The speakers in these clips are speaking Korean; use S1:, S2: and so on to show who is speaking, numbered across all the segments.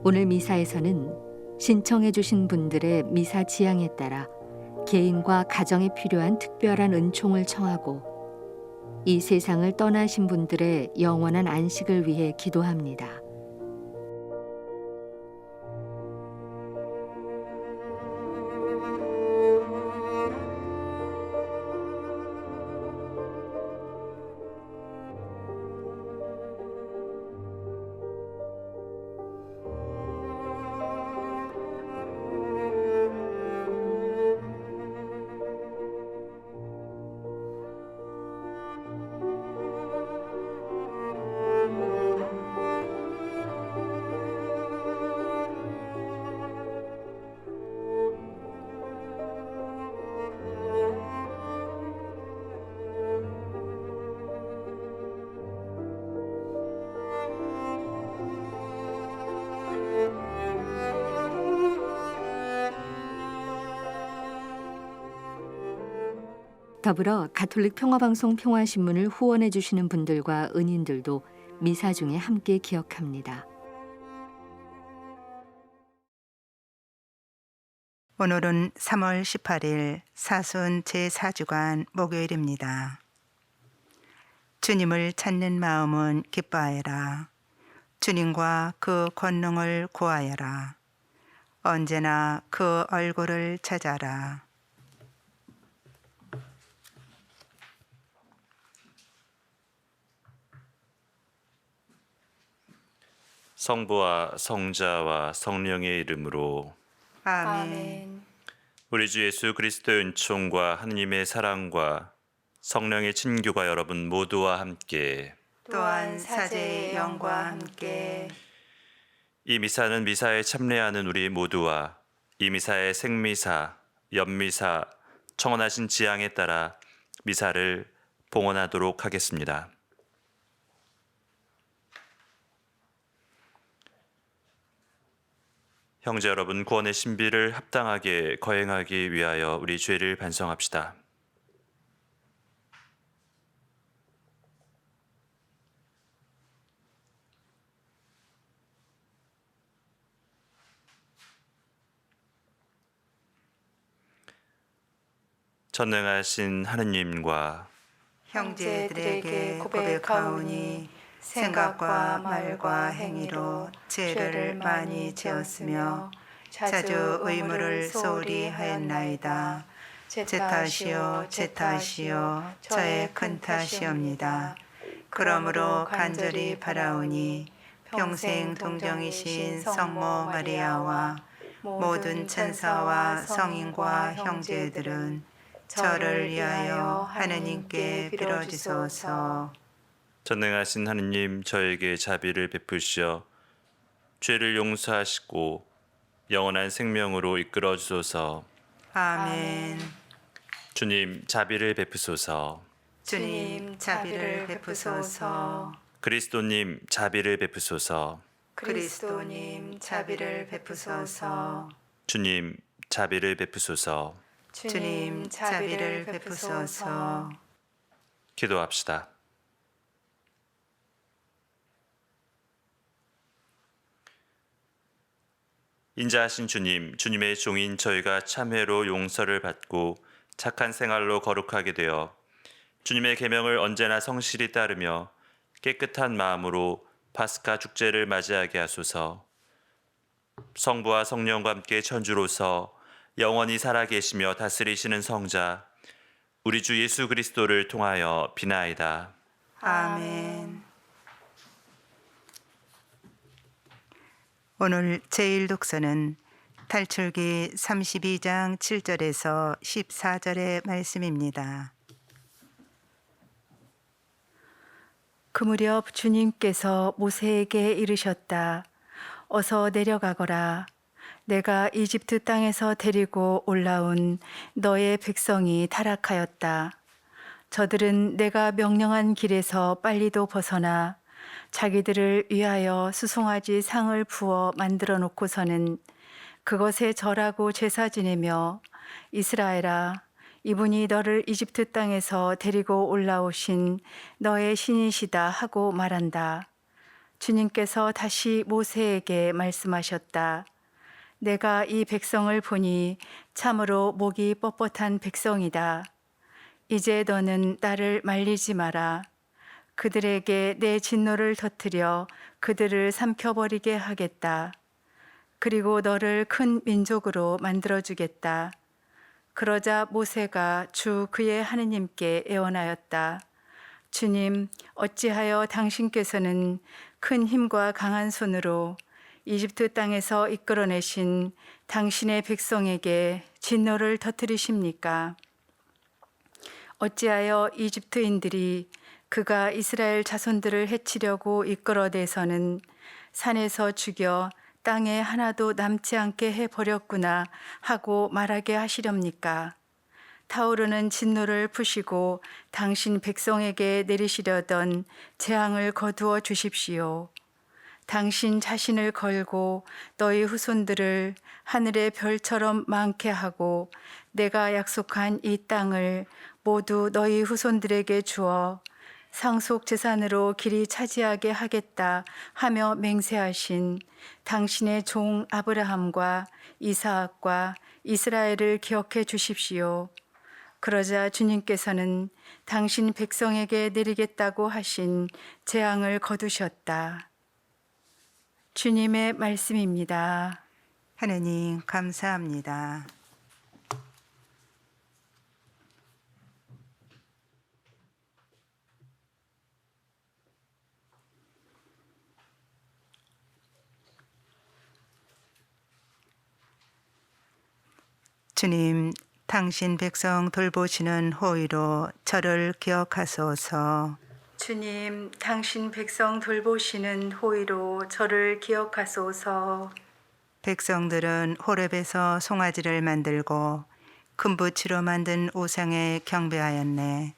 S1: 오늘 미사에서는 신청해 주신 분들의 미사 지향에 따라 개인과 가정에 필요한 특별한 은총을 청하고 이 세상을 떠나신 분들의 영원한 안식을 위해 기도합니다. 더불어 가톨릭 평화방송 평화신문을 후원해 주시는 분들과 은인들도 미사 중에 함께 기억합니다.
S2: 오늘은 3월 18일 사순 제4주간 목요일입니다. 주님을 찾는 마음은 기뻐하여라. 주님과 그 권능을 구하여라. 언제나 그 얼굴을 찾아라.
S3: 성부와 성자와 성령의 이름으로
S2: 아멘.
S3: 우리 주 예수 그리스도의 은총과 하느님의 사랑과 성령의 친교가 여러분 모두와 함께
S2: 또한 사제의 영과 함께
S3: 이 미사는 미사에 참여하는 우리 모두와 이 미사의 생미사, 연미사, 청원하신 지향에 따라 미사를 봉헌하도록 하겠습니다. 형제 여러분, 구원의 신비를 합당하게 거행하기 위하여 우리 죄를 반성합시다. 전능하신 하느님과
S2: 형제들에게 고백하오니 생각과 말과 행위로 죄를 많이 지었으며 자주 의무를 소홀히 하였나이다. 제 탓이요 제 탓이요 저의 큰 탓이옵니다. 그러므로 간절히 바라오니 평생 동정이신 성모 마리아와 모든 천사와 성인과 형제들은 저를 위하여 하느님께 빌어주소서.
S3: 전능하신 하느님, 저에게 자비를 베푸시어 죄를 용서하시고 영원한 생명으로 이끌어 주소서.
S2: 아멘.
S3: 주님, 자비를 베푸소서.
S2: 주님, 자비를 베푸소서.
S3: 그리스도님, 자비를 베푸소서.
S2: 그리스도님, 자비를 베푸소서.
S3: 주님, 자비를 베푸소서.
S2: 주님, 자비를 베푸소서.
S3: 기도합시다. 인자하신 주님, 주님의 종인 저희가 참회로 용서를 받고 착한 생활로 거룩하게 되어 주님의 계명을 언제나 성실히 따르며 깨끗한 마음으로 파스카 축제를 맞이하게 하소서. 성부와 성령과 함께 천주로서 영원히 살아계시며 다스리시는 성자 우리 주 예수 그리스도를 통하여 비나이다.
S2: 아멘. 오늘 제1독서는 탈출기 32장 7절에서 14절의 말씀입니다. 그 무렵 주님께서 모세에게 이르셨다. 어서 내려가거라. 내가 이집트 땅에서 데리고 올라온 너의 백성이 타락하였다. 저들은 내가 명령한 길에서 빨리도 벗어나 자기들을 위하여 수송아지 상을 부어 만들어 놓고서는 그것에 절하고 제사 지내며 이스라엘아, 이분이 너를 이집트 땅에서 데리고 올라오신 너의 신이시다 하고 말한다. 주님께서 다시 모세에게 말씀하셨다. 내가 이 백성을 보니 참으로 목이 뻣뻣한 백성이다. 이제 너는 나를 말리지 마라. 그들에게 내 진노를 터뜨려 그들을 삼켜버리게 하겠다. 그리고 너를 큰 민족으로 만들어주겠다. 그러자 모세가 주 그의 하느님께 애원하였다. 주님, 어찌하여 당신께서는 큰 힘과 강한 손으로 이집트 땅에서 이끌어내신 당신의 백성에게 진노를 터뜨리십니까? 어찌하여 이집트인들이 그가 이스라엘 자손들을 해치려고 이끌어내서는 산에서 죽여 땅에 하나도 남지 않게 해버렸구나 하고 말하게 하시렵니까? 타오르는 진노를 푸시고 당신 백성에게 내리시려던 재앙을 거두어 주십시오. 당신 자신을 걸고 너희 후손들을 하늘의 별처럼 많게 하고 내가 약속한 이 땅을 모두 너희 후손들에게 주어 상속 재산으로 길이 차지하게 하겠다 하며 맹세하신 당신의 종 아브라함과 이사악과 이스라엘을 기억해 주십시오. 그러자 주님께서는 당신 백성에게 내리겠다고 하신 재앙을 거두셨다. 주님의 말씀입니다.
S4: 하느님 감사합니다. 주님, 당신 백성 돌보시는 호의로 저를 기억하소서.
S2: 주님, 당신 백성 돌보시는 호의로 저를 기억하소서.
S4: 백성들은 호렙에서 송아지를 만들고 금붙이로 만든 우상에 경배하였네.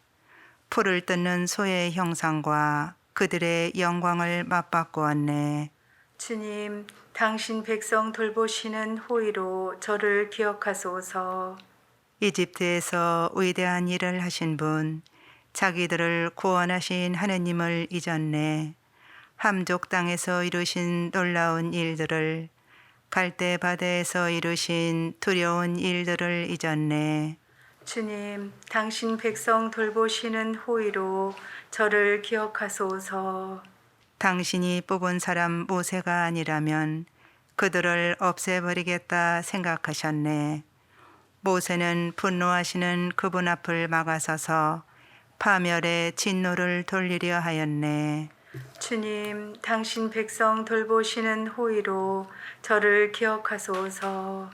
S4: 풀을 뜯는 소의 형상과 그들의 영광을 맞바꾸었네.
S2: 주님, 당신 백성 돌보시는 호의로 저를 기억하소서.
S4: 이집트에서 위대한 일을 하신 분, 자기들을 구원하신 하느님을 잊었네. 함족 땅에서 이루신 놀라운 일들을, 갈대 바다에서 이루신 두려운 일들을 잊었네.
S2: 주님, 당신 백성 돌보시는 호의로 저를 기억하소서.
S4: 당신이 뽑은 사람 모세가 아니라면 그들을 없애버리겠다 생각하셨네. 모세는 분노하시는 그분 앞을 막아서서 파멸의 진노를 돌리려 하였네.
S2: 주님, 당신 백성 돌보시는 호의로 저를 기억하소서.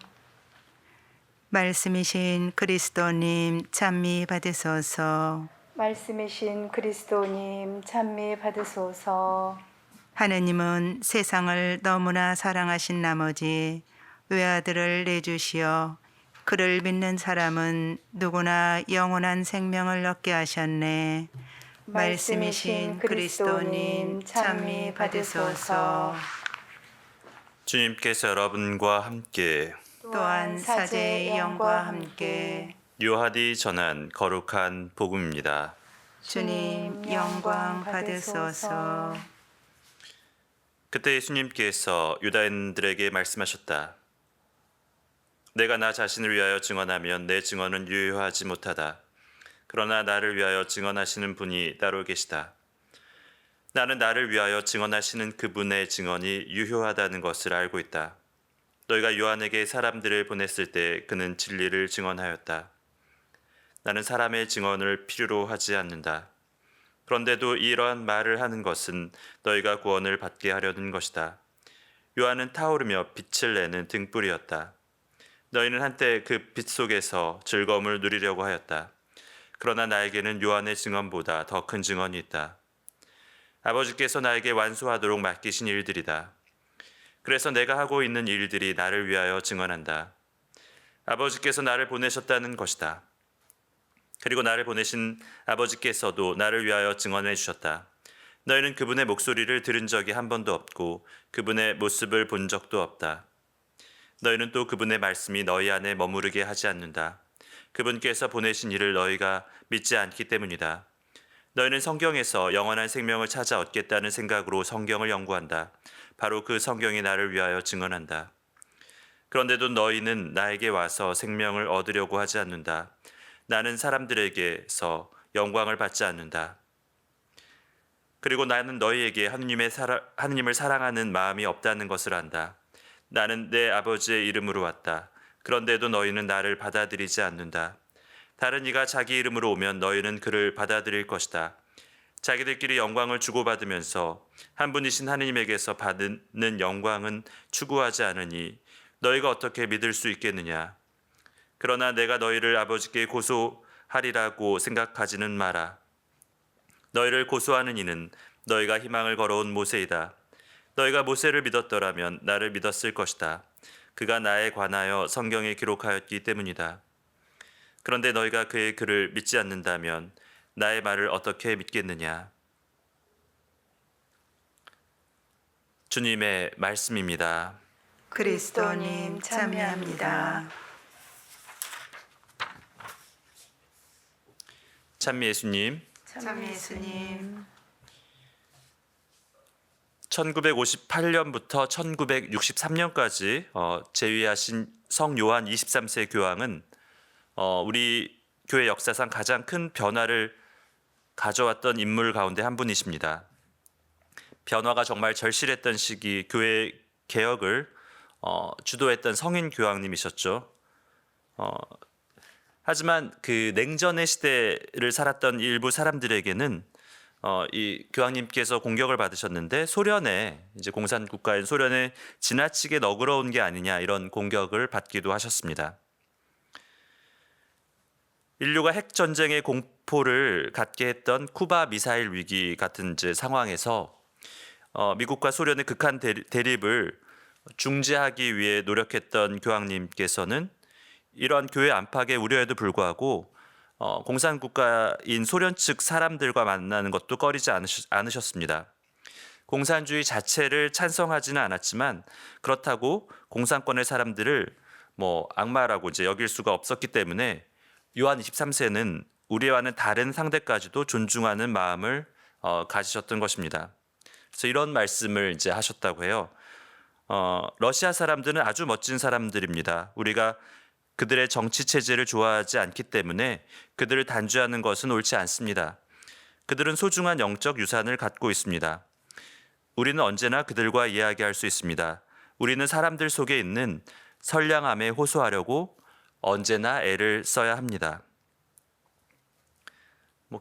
S4: 말씀이신 그리스도님 찬미 받으소서.
S2: 말씀이신 그리스도님 찬미 받으소서.
S4: 하느님은 세상을 너무나 사랑하신 나머지 외아들을 내주시어 그를 믿는 사람은 누구나 영원한 생명을 얻게 하셨네. 말씀이신 그리스도님 찬미 받으소서.
S3: 주님께서 여러분과 함께
S4: 또한 사제의 영과 함께
S3: 요한이 전한 거룩한 복음입니다.
S4: 주님 영광 받으소서.
S3: 그때 예수님께서 유다인들에게 말씀하셨다. 내가 나 자신을 위하여 증언하면 내 증언은 유효하지 못하다. 그러나 나를 위하여 증언하시는 분이 따로 계시다. 나는 나를 위하여 증언하시는 그분의 증언이 유효하다는 것을 알고 있다. 너희가 요한에게 사람들을 보냈을 때 그는 진리를 증언하였다. 나는 사람의 증언을 필요로 하지 않는다. 그런데도 이러한 말을 하는 것은 너희가 구원을 받게 하려는 것이다. 요한은 타오르며 빛을 내는 등불이었다. 너희는 한때 그 빛 속에서 즐거움을 누리려고 하였다. 그러나 나에게는 요한의 증언보다 더 큰 증언이 있다. 아버지께서 나에게 완수하도록 맡기신 일들이다. 그래서 내가 하고 있는 일들이 나를 위하여 증언한다. 아버지께서 나를 보내셨다는 것이다. 그리고 나를 보내신 아버지께서도 나를 위하여 증언해 주셨다. 너희는 그분의 목소리를 들은 적이 한 번도 없고 그분의 모습을 본 적도 없다. 너희는 또 그분의 말씀이 너희 안에 머무르게 하지 않는다. 그분께서 보내신 이를 너희가 믿지 않기 때문이다. 너희는 성경에서 영원한 생명을 찾아 얻겠다는 생각으로 성경을 연구한다. 바로 그 성경이 나를 위하여 증언한다. 그런데도 너희는 나에게 와서 생명을 얻으려고 하지 않는다. 나는 사람들에게서 영광을 받지 않는다. 그리고 나는 너희에게 하느님을 사랑하는 마음이 없다는 것을 안다. 나는 내 아버지의 이름으로 왔다. 그런데도 너희는 나를 받아들이지 않는다. 다른 이가 자기 이름으로 오면 너희는 그를 받아들일 것이다. 자기들끼리 영광을 주고받으면서 한 분이신 하느님에게서 받는 영광은 추구하지 않으니 너희가 어떻게 믿을 수 있겠느냐. 그러나 내가 너희를 아버지께 고소하리라고 생각하지는 마라. 너희를 고소하는 이는 너희가 희망을 걸어온 모세이다. 너희가 모세를 믿었더라면 나를 믿었을 것이다. 그가 나에 관하여 성경에 기록하였기 때문이다. 그런데 너희가 그의 글을 믿지 않는다면 나의 말을 어떻게 믿겠느냐. 주님의 말씀입니다.
S4: 그리스도님 참여합니다.
S3: 찬미 예수님,
S4: 참 예수님,
S3: 1958년부터 1963년까지 재위하신 성 요한 23세 교황은 우리 교회 역사상 가장 큰 변화를 가져왔던 인물 가운데 한 분이십니다. 변화가 정말 절실했던 시기 교회 개혁을 주도했던 성인 교황님이셨죠. 하지만 그 냉전의 시대를 살았던 일부 사람들에게는 이 교황님께서 공격을 받으셨는데 소련에 이제 공산국가인 소련에 지나치게 너그러운 게 아니냐 이런 공격을 받기도 하셨습니다. 인류가 핵 전쟁의 공포를 갖게 했던 쿠바 미사일 위기 같은 이제 상황에서 미국과 소련의 극한 대립을 중재하기 위해 노력했던 교황님께서는 이러한 교회 안팎의 우려에도 불구하고 공산국가인 소련 측 사람들과 만나는 것도 꺼리지 않으셨습니다. 공산주의 자체를 찬성하지는 않았지만 그렇다고 공산권의 사람들을 악마라고 이제 여길 수가 없었기 때문에 요한 23세는 우리와는 다른 상대까지도 존중하는 마음을 가지셨던 것입니다. 그래서 이런 말씀을 이제 하셨다고 해요. 러시아 사람들은 아주 멋진 사람들입니다. 우리가 그들의 정치 체제를 좋아하지 않기 때문에 그들을 단죄하는 것은 옳지 않습니다. 그들은 소중한 영적 유산을 갖고 있습니다. 우리는 언제나 그들과 이야기할 수 있습니다. 우리는 사람들 속에 있는 선량함에 호소하려고 언제나 애를 써야 합니다.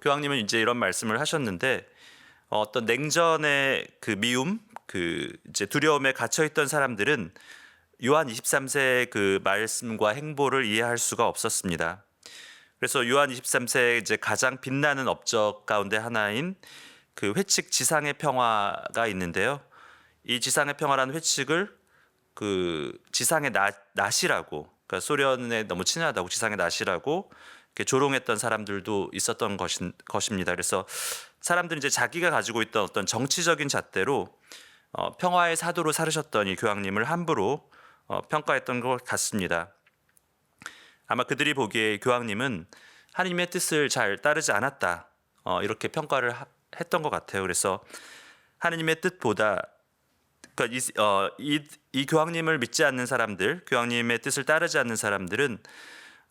S3: 교황님은 이제 이런 말씀을 하셨는데 어떤 냉전의 그 미움, 그 이제 두려움에 갇혀 있던 사람들은 요한 23세의 그 말씀과 행보를 이해할 수가 없었습니다. 그래서 요한 23세의 이제 가장 빛나는 업적 가운데 하나인 그 회칙 지상의 평화가 있는데요. 이 지상의 평화라는 회칙을 그 지상의 낫이라고, 그러니까 소련에 너무 친하다고 지상의 낫이라고 이렇게 조롱했던 사람들도 있었던 것입니다. 그래서 사람들은 이제 자기가 가지고 있던 어떤 정치적인 잣대로 평화의 사도로 살으셨던 이 교황님을 함부로 평가했던 것 같습니다. 아마 그들이 보기에 교황님은 하나님의 뜻을 잘 따르지 않았다 이렇게 평가를 했던 것 같아요. 그래서 하나님의 뜻보다 그러니까 이 교황님을 믿지 않는 사람들, 교황님의 뜻을 따르지 않는 사람들은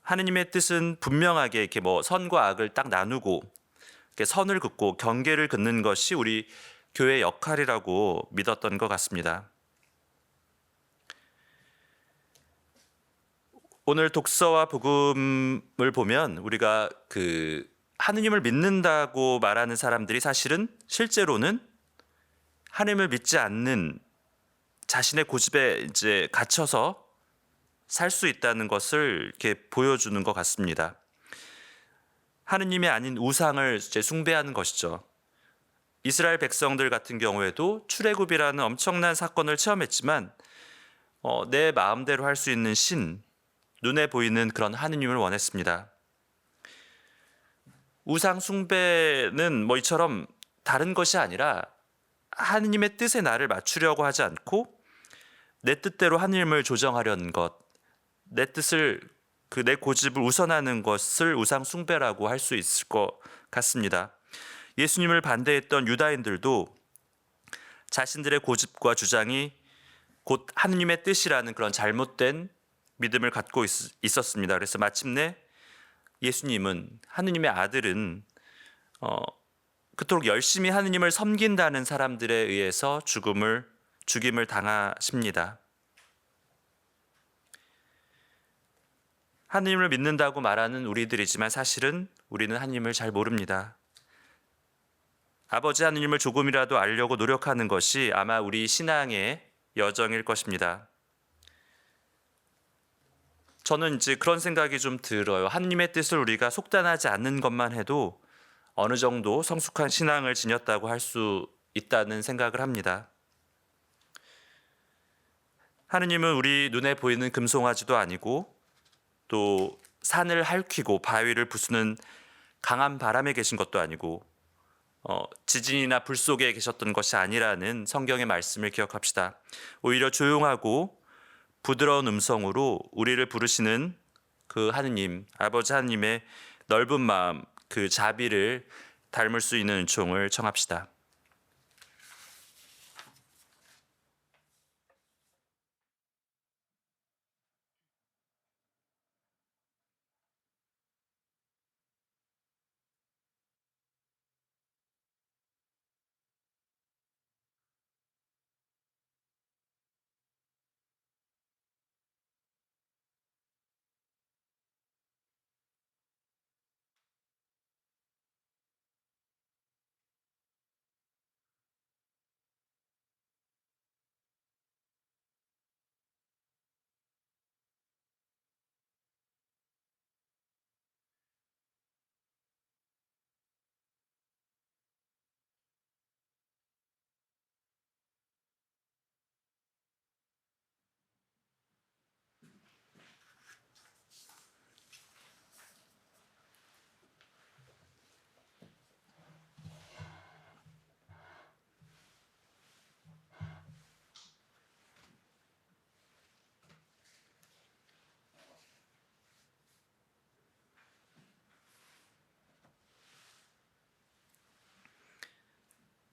S3: 하나님의 뜻은 분명하게 이렇게 선과 악을 딱 나누고 이렇게 선을 긋고 경계를 긋는 것이 우리 교회의 역할이라고 믿었던 것 같습니다. 오늘 독서와 복음을 보면 우리가 그 하느님을 믿는다고 말하는 사람들이 사실은 실제로는 하느님을 믿지 않는 자신의 고집에 이제 갇혀서 살 수 있다는 것을 이렇게 보여주는 것 같습니다. 하느님이 아닌 우상을 이제 숭배하는 것이죠. 이스라엘 백성들 같은 경우에도 출애굽이라는 엄청난 사건을 체험했지만 내 마음대로 할 수 있는 신, 눈에 보이는 그런 하느님을 원했습니다. 우상 숭배는 이처럼 다른 것이 아니라 하느님의 뜻에 나를 맞추려고 하지 않고 내 뜻대로 하느님을 조정하려는 것, 내 뜻을 내 고집을 우선하는 것을 우상 숭배라고 할 수 있을 것 같습니다. 예수님을 반대했던 유다인들도 자신들의 고집과 주장이 곧 하느님의 뜻이라는 그런 잘못된 믿음을 갖고 있었습니다. 그래서 마침내 예수님은, 하느님의 아들은 그토록 열심히 하느님을 섬긴다는 사람들에 의해서 죽임을 당하십니다. 하느님을 믿는다고 말하는 우리들이지만 사실은 우리는 하느님을 잘 모릅니다. 아버지 하느님을 조금이라도 알려고 노력하는 것이 아마 우리 신앙의 여정일 것입니다. 저는 이제 그런 생각이 좀 들어요. 하느님의 뜻을 우리가 속단하지 않는 것만 해도 어느 정도 성숙한 신앙을 지녔다고 할 수 있다는 생각을 합니다. 하느님은 우리 눈에 보이는 금송아지도 아니고 또 산을 핥히고 바위를 부수는 강한 바람에 계신 것도 아니고 지진이나 불 속에 계셨던 것이 아니라는 성경의 말씀을 기억합시다. 오히려 조용하고 부드러운 음성으로 우리를 부르시는 그 하느님, 아버지 하느님의 넓은 마음, 그 자비를 닮을 수 있는 은총을 청합시다.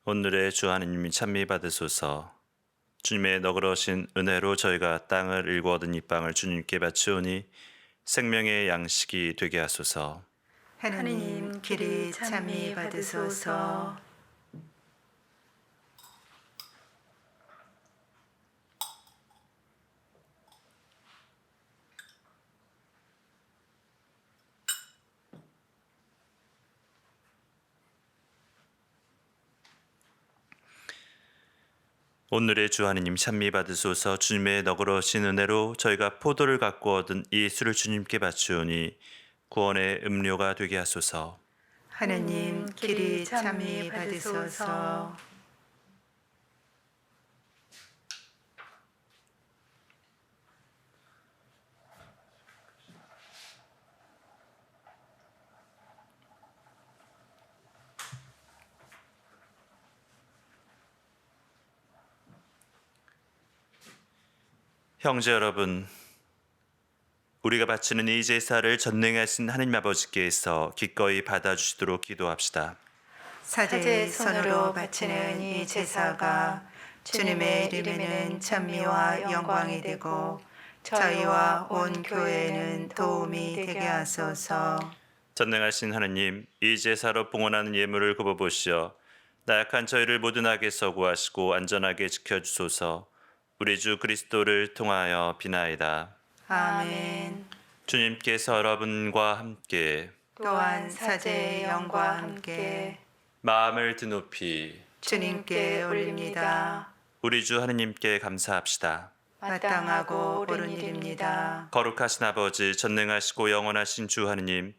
S3: 오늘의 주 하느님이 찬미 받으소서. 주님의 너그러우신 은혜로 저희가 땅을 일구 얻은 이 빵을 주님께 바치오니 생명의 양식이 되게 하소서.
S4: 하느님 길이 참미 받으소서.
S3: 오늘의 주 하느님 찬미 받으소서. 주님의 너그러우신 은혜로 저희가 포도를 갖고 얻은 이 술을 주님께 바치오니 구원의 음료가 되게 하소서.
S4: 하느님 길이 참미 받으소서.
S3: 형제 여러분, 우리가 바치는 이 제사를 전능하신 하느님 아버지께서 기꺼이 받아주시도록 기도합시다.
S4: 사제의 손으로 바치는 이 제사가 주님의 이름에는 찬미와 영광이 되고 저희와 온 교회에는 도움이 되게 하소서.
S3: 전능하신 하느님, 이 제사로 봉헌하는 예물을 굽어보시어 나약한 저희를 모든 악에서 구하시고 안전하게 지켜주소서. 우리 주 그리스도를 통하여 비나이다.
S4: 아멘.
S3: 주님께서 여러분과 함께
S4: 또한 사제의 영과 함께
S3: 마음을 드높이
S4: 주님께 올립니다.
S3: 우리 주 하느님께 감사합시다.
S4: 마땅하고 옳은 일입니다.
S3: 거룩하신 아버지, 전능하시고 영원하신 주 하느님,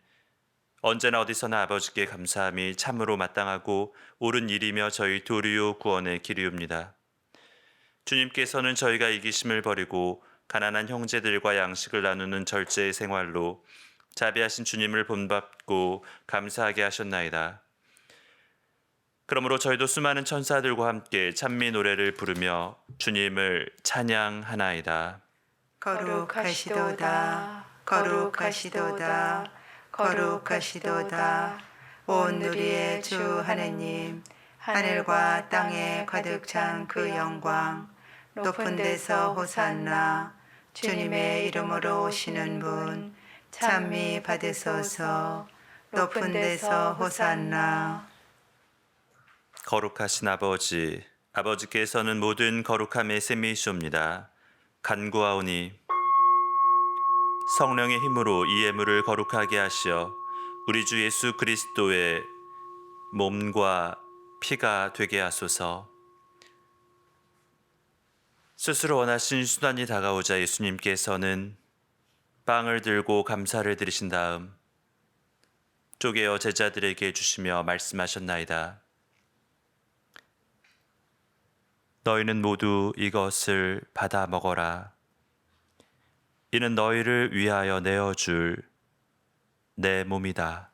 S3: 언제나 어디서나 아버지께 감사함이 참으로 마땅하고 옳은 일이며 저희 도리요 구원의 길이옵니다. 주님께서는 저희가 이기심을 버리고 가난한 형제들과 양식을 나누는 절제의 생활로 자비하신 주님을 본받고 감사하게 하셨나이다. 그러므로 저희도 수많은 천사들과 함께 찬미 노래를 부르며 주님을 찬양하나이다.
S4: 거룩하시도다. 거룩하시도다. 거룩하시도다. 온 누리의 주 하느님, 하늘과 땅에 가득 찬 그 영광, 높은 데서 호산나, 주님의 이름으로 오시는 분, 찬미 받으소서. 높은 데서 호산나.
S3: 거룩하신 아버지, 아버지께서는 모든 거룩함의 셈이시옵니다. 간구하오니 성령의 힘으로 이 예물을 거룩하게 하시어 우리 주 예수 그리스도의 몸과 피가 되게 하소서. 스스로 원하신 순환이 다가오자 예수님께서는 빵을 들고 감사를 드리신 다음 쪼개어 제자들에게 주시며 말씀하셨나이다. 너희는 모두 이것을 받아 먹어라. 이는 너희를 위하여 내어줄 내 몸이다.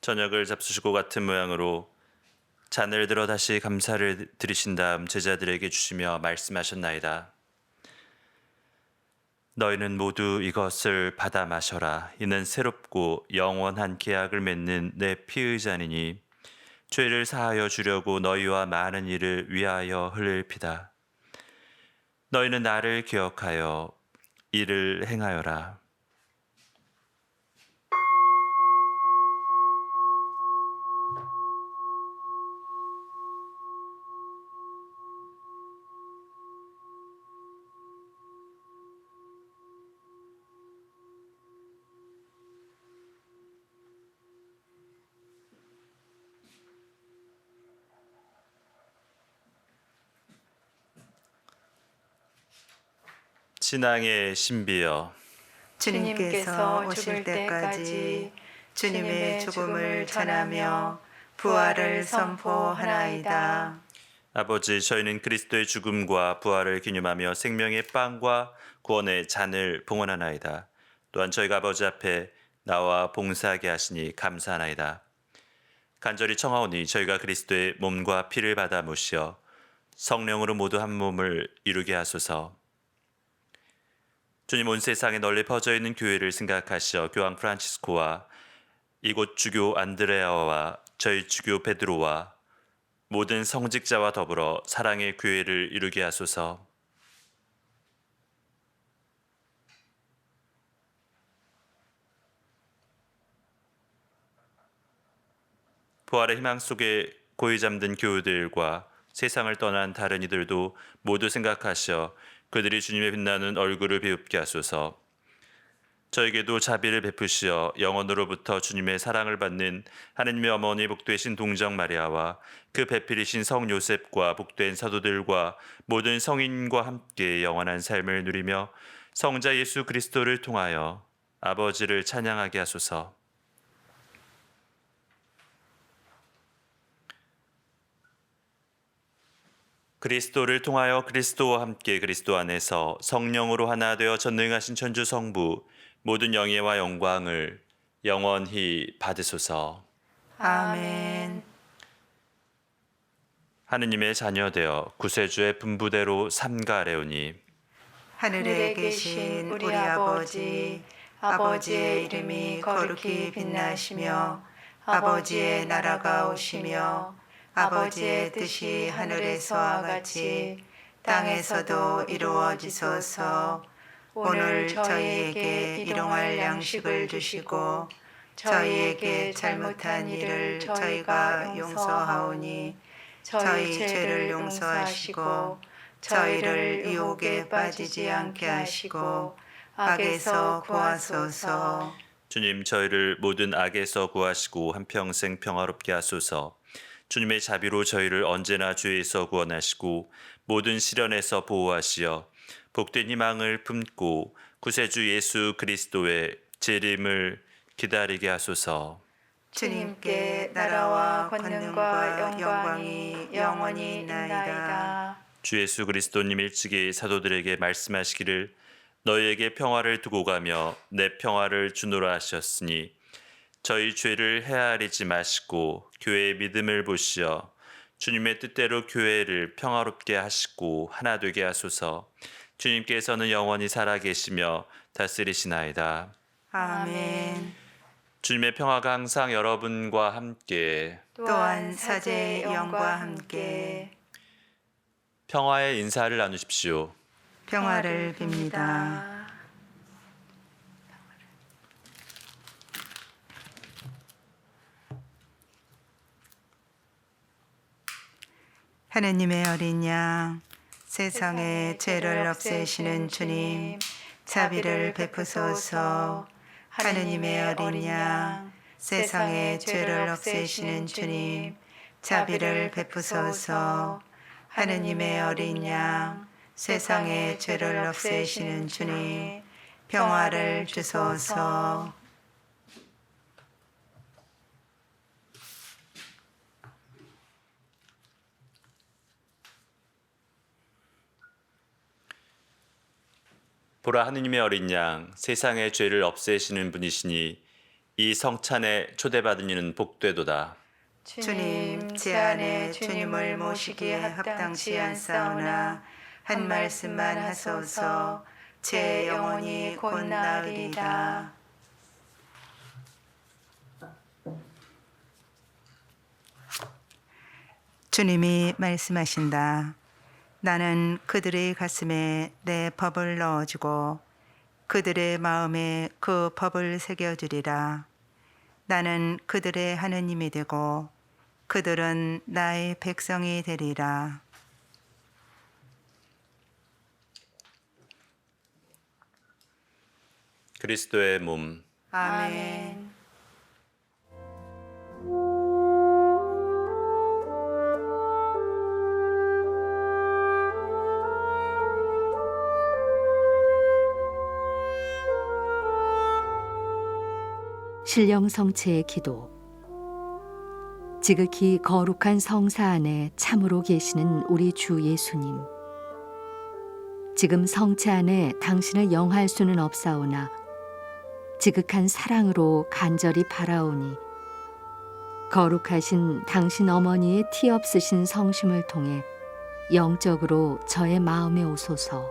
S3: 저녁을 잡수시고 같은 모양으로 잔을 들어 다시 감사를 드리신 다음 제자들에게 주시며 말씀하셨나이다. 너희는 모두 이것을 받아 마셔라. 이는 새롭고 영원한 계약을 맺는 내 피의 잔이니 죄를 사하여 주려고 너희와 많은 이를 위하여 흘릴 피다. 너희는 나를 기억하여 이를 행하여라. 신앙의 신비여,
S4: 주님께서 오실 때까지 주님의 죽음을 전하며 부활을 선포하나이다.
S3: 아버지, 저희는 그리스도의 죽음과 부활을 기념하며 생명의 빵과 구원의 잔을 봉헌하나이다. 또한 저희가 아버지 앞에 나와 봉사하게 하시니 감사하나이다. 간절히 청하오니 저희가 그리스도의 몸과 피를 받아 모시어 성령으로 모두 한 몸을 이루게 하소서. 주님, 온 세상에 널리 퍼져 있는 교회를 생각하시어 교황 프란치스코와 이곳 주교 안드레아와 저희 주교 베드로와 모든 성직자와 더불어 사랑의 교회를 이루게 하소서. 부활의 희망 속에 고이 잠든 교우들과 세상을 떠난 다른 이들도 모두 생각하시어 그들이 주님의 빛나는 얼굴을 비웁게 하소서. 저에게도 자비를 베푸시어 영원으로부터 주님의 사랑을 받는 하느님의 어머니 복되신 동정 마리아와 그 배필이신 성 요셉과 복된 사도들과 모든 성인과 함께 영원한 삶을 누리며 성자 예수 그리스도를 통하여 아버지를 찬양하게 하소서. 그리스도를 통하여 그리스도와 함께 그리스도 안에서 성령으로 하나 되어 전능하신 천주 성부 모든 영예와 영광을 영원히 받으소서.
S4: 아멘.
S3: 하느님의 자녀되어 구세주의 분부대로 삼가래오니
S4: 하늘에 계신 우리 아버지, 아버지의 이름이 거룩히 빛나시며 아버지의 나라가 오시며 아버지의 뜻이 하늘에서와 같이 땅에서도 이루어지소서. 오늘 저희에게 일용할 양식을 주시고 저희에게 잘못한 일을 저희가 용서하오니 저희 죄를 용서하시고 저희를 유혹에 빠지지 않게 하시고 악에서 구하소서.
S3: 주님, 저희를 모든 악에서 구하시고 한평생 평화롭게 하소서. 주님의 자비로 저희를 언제나 죄에서 구원하시고 모든 시련에서 보호하시어 복된 희망을 품고 구세주 예수 그리스도의 재림을 기다리게 하소서.
S4: 주님께 나라와 권능과 영광이 영원히 있나이다.
S3: 주 예수 그리스도님 일찍이 사도들에게 말씀하시기를 너희에게 평화를 두고 가며 내 평화를 주노라 하셨으니 저희 죄를 헤아리지 마시고 교회의 믿음을 보시어 주님의 뜻대로 교회를 평화롭게 하시고 하나 되게 하소서. 주님께서는 영원히 살아계시며 다스리시나이다.
S4: 아멘.
S3: 주님의 평화가 항상 여러분과 함께
S4: 또한 사제의 영과 함께
S3: 평화의 인사를 나누십시오.
S4: 평화를 빕니다. 하느님의 어린 양, 세상의 죄를 없애시는 주님, 자비를 베푸소서. 하느님의 어린 양, 세상의 죄를 없애시는 주님, 자비를 베푸소서. 하느님의 어린 양, 세상의 죄를 없애시는 주님, 평화를 주소서.
S3: 보라 하느님의 어린 양 세상의 죄를 없애시는 분이시니 이 성찬에 초대받은 이는 복되도다.
S4: 주님, 제 안에 주님을 모시기에 합당치 않사오나 한 말씀만 하소서. 제 영혼이 곧 나으리이다. 주님이 말씀하신다. 나는 그들의 가슴에 내 법을 넣어주고 그들의 마음에 그 법을 새겨주리라. 나는 그들의 하느님이 되고 그들은 나의 백성이 되리라.
S3: 그리스도의 몸.
S4: 아멘.
S1: 신령 성체의 기도. 지극히 거룩한 성사 안에 참으로 계시는 우리 주 예수님. 지금 성체 안에 당신을 영할 수는 없사오나 지극한 사랑으로 간절히 바라오니 거룩하신 당신 어머니의 티 없으신 성심을 통해 영적으로 저의 마음에 오소서.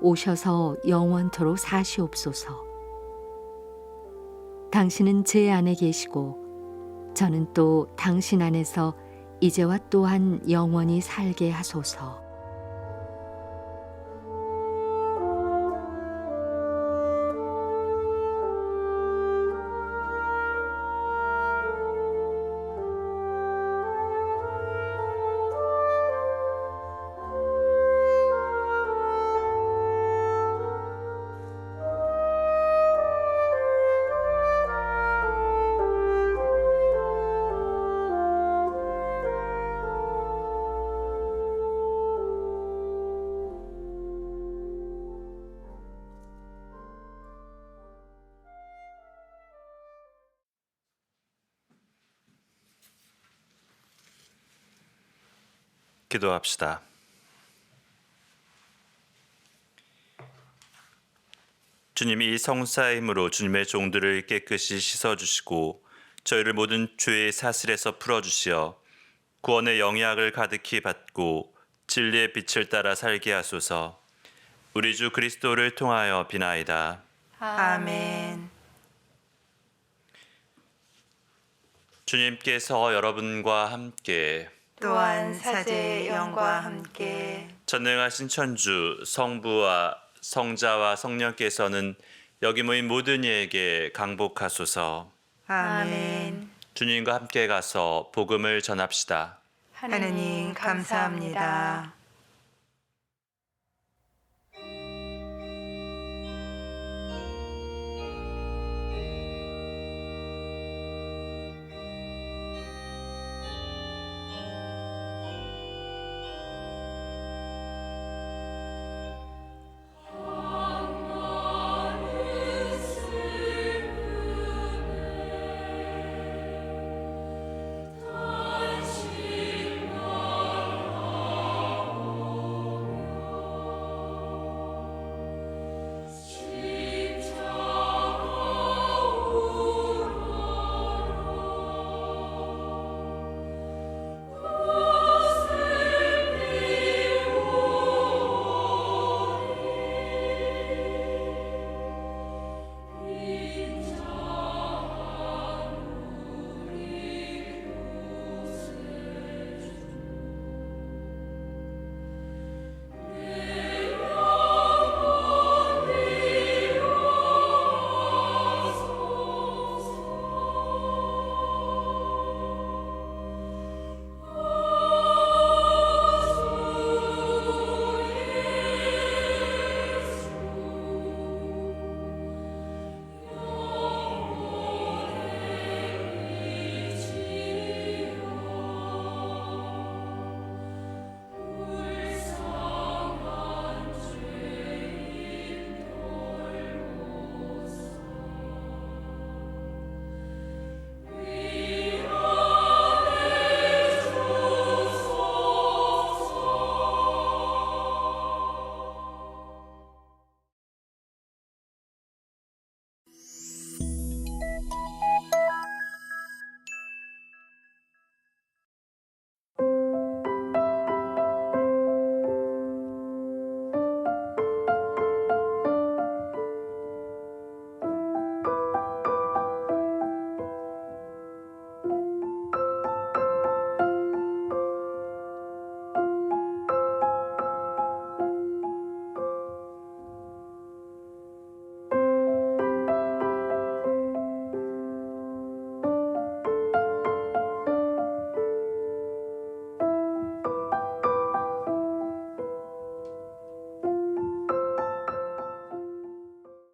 S1: 오셔서 영원토록 사시옵소서. 당신은 제 안에 계시고 저는 또 당신 안에서 이제와 또한 영원히 살게 하소서.
S3: 기도합시다. 주님이 이 성사의 힘으로 주님의 종들을 깨끗이 씻어주시고 저희를 모든 죄의 사슬에서 풀어주시어 구원의 영향을 가득히 받고 진리의 빛을 따라 살게 하소서. 우리 주 그리스도를 통하여 비나이다.
S4: 아멘.
S3: 주님께서 여러분과 함께
S4: 또한 사제의 영과 함께
S3: 전능하신 천주 성부와 성자와 성령께서는 여기 모인 모든 이에게 강복하소서.
S4: 아멘.
S3: 주님과 함께 가서 복음을 전합시다.
S4: 하느님 감사합니다.